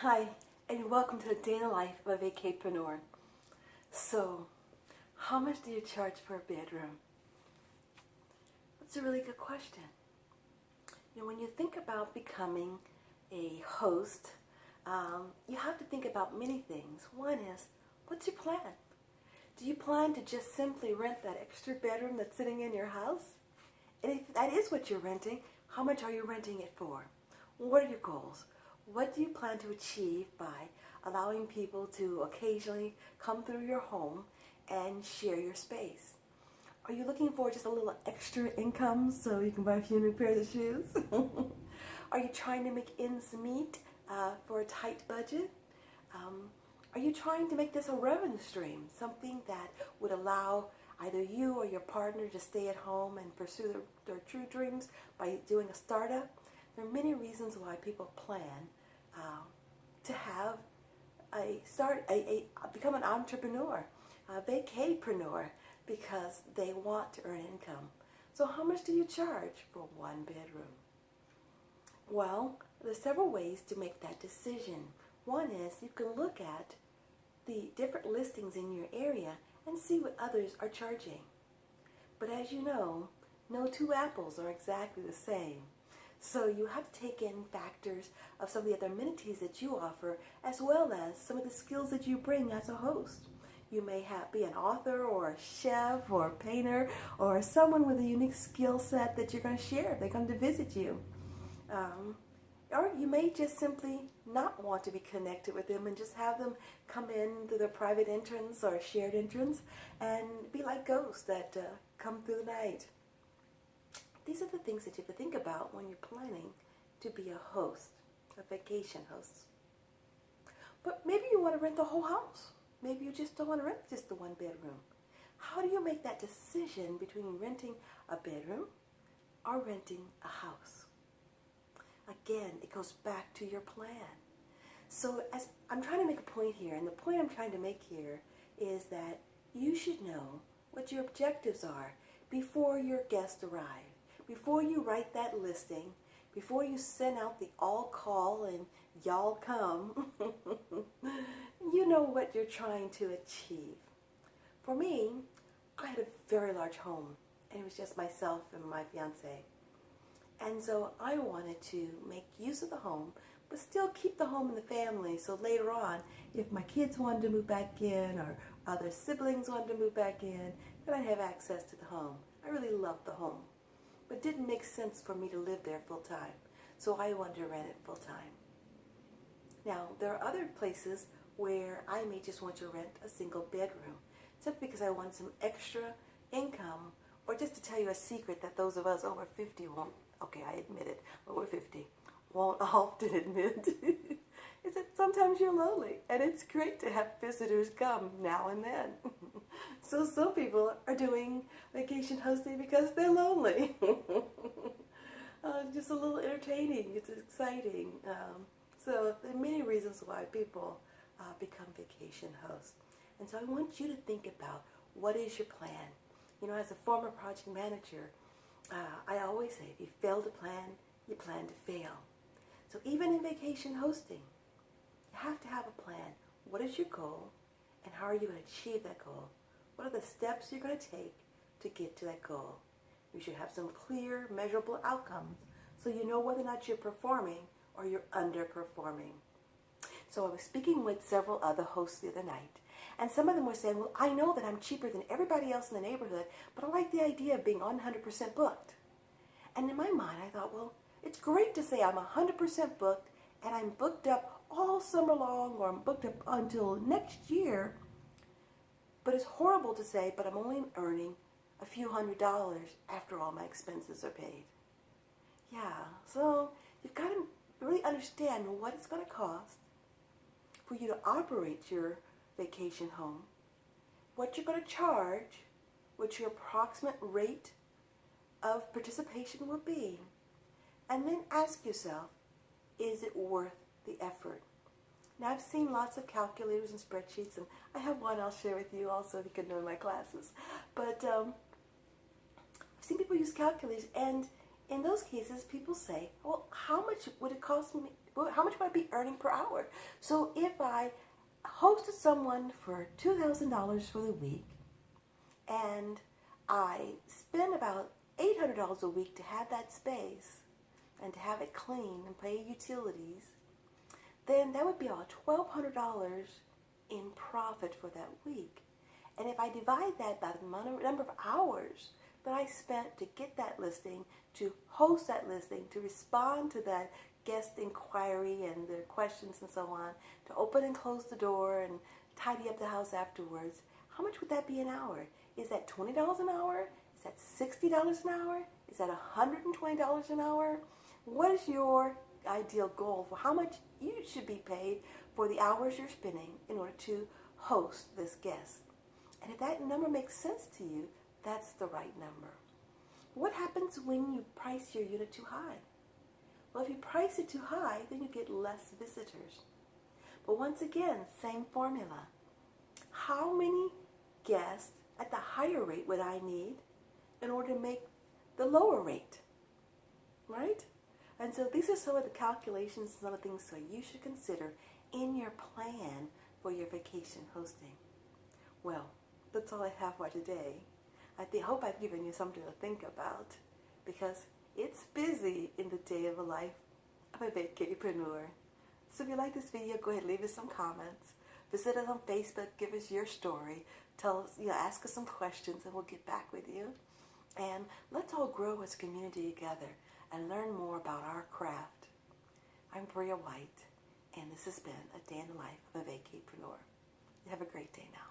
Hi, and welcome to the day in the life of a VacaPreneur. So, how much do you charge for a bedroom? That's a really good question. When you think about becoming a host, you have to think about many things. One is, what's your plan? Do you plan to just simply rent that extra bedroom that's sitting in your house? And if that is what you're renting, how much are you renting it for? What are your goals? What do you plan to achieve by allowing people to occasionally come through your home and share your space? Are you looking for just a little extra income so you can buy a few new pairs of shoes? Are you trying to make ends meet for a tight budget? Are you trying to make this a revenue stream, something that would allow either you or your partner to stay at home and pursue their true dreams by doing a startup? There are many reasons why people plan to have become an entrepreneur, a VacaPreneur, because they want to earn income. So how much do you charge for one bedroom? Well, there's several ways to make that decision. One is you can look at the different listings in your area and see what others are charging. But as you know, no two apples are exactly the same. So you have to take in factors of some of the other amenities that you offer, as well as some of the skills that you bring as a host. You may be an author or a chef or a painter or someone with a unique skill set that you're going to share. They're going to visit you. Or you may just simply not want to be connected with them and just have them come in through their private entrance or shared entrance and be like ghosts that come through the night. These are the things that you have to think about when you're planning to be a host, a vacation host. But maybe you want to rent the whole house. Maybe you just don't want to rent just the one bedroom. How do you make that decision between renting a bedroom or renting a house? Again, it goes back to your plan. So as I'm trying to make a point here, and the point I'm trying to make here is that you should know what your objectives are before your guests arrive. Before you write that listing, before you send out the all call and y'all come, you know what you're trying to achieve. For me, I had a very large home, and it was just myself and my fiance. And so I wanted to make use of the home, but still keep the home in the family. So later on, if my kids wanted to move back in or other siblings wanted to move back in, then I'd have access to the home. I really loved the home, but it didn't make sense for me to live there full time. So I wanted to rent it full time. Now, there are other places where I may just want to rent a single bedroom, simply because I want some extra income, or just to tell you a secret that those of us over 50 won't, okay, I admit it, over 50, won't often admit, is that sometimes you're lonely, and it's great to have visitors come now and then. So some people are doing vacation hosting because they're lonely. Just a little entertaining, it's exciting. So there are many reasons why people become vacation hosts. And so I want you to think about, what is your plan? As a former project manager, I always say, if you fail to plan, you plan to fail. So even in vacation hosting, you have to have a plan. What is your goal, and how are you going to achieve that goal? What are the steps you're going to take to get to that goal? You should have some clear, measurable outcomes so you know whether or not you're performing or you're underperforming. So I was speaking with several other hosts the other night, and some of them were saying, well, I know that I'm cheaper than everybody else in the neighborhood, but I like the idea of being 100% booked. And in my mind, I thought, well, it's great to say I'm 100% booked, and I'm booked up all summer long, or I'm booked up until next year. But it's horrible to say, but I'm only earning a few $100s after all my expenses are paid. Yeah, so you've got to really understand what it's going to cost for you to operate your vacation home, what you're going to charge, what your approximate rate of participation will be, and then ask yourself, is it worth the effort? Now, I've seen lots of calculators and spreadsheets, and I have one I'll share with you also if you can know in my classes. But I've seen people use calculators, and in those cases, people say, well, how much would it cost me? How much would I be earning per hour? So if I hosted someone for $2,000 for the week and I spend about $800 a week to have that space and to have it clean and pay utilities, then that would be about $1,200 in profit for that week. And if I divide that by the number of hours that I spent to get that listing, to host that listing, to respond to that guest inquiry and their questions and so on, to open and close the door and tidy up the house afterwards, how much would that be an hour? Is that $20 an hour? Is that $60 an hour? Is that $120 an hour? What is your ideal goal for how much you should be paid for the hours you're spending in order to host this guest? And if that number makes sense to you, that's the right number. What happens when you price your unit too high? Well, if you price it too high, then you get less visitors. But once again, same formula. How many guests at the higher rate would I need in order to make the lower rate? Right? And so these are some of the calculations, some of the things so you should consider in your plan for your vacation hosting. Well, that's all I have for today. I hope I've given you something to think about, because it's busy in the day of a life of a VacaPreneur. So if you like this video, go ahead and leave us some comments. Visit us on Facebook, give us your story, tell us, ask us some questions, and we'll get back with you. And let's all grow as a community together and learn more about our craft. I'm Bria White, and this has been a day in the life of a VacaPreneur. Have a great day now.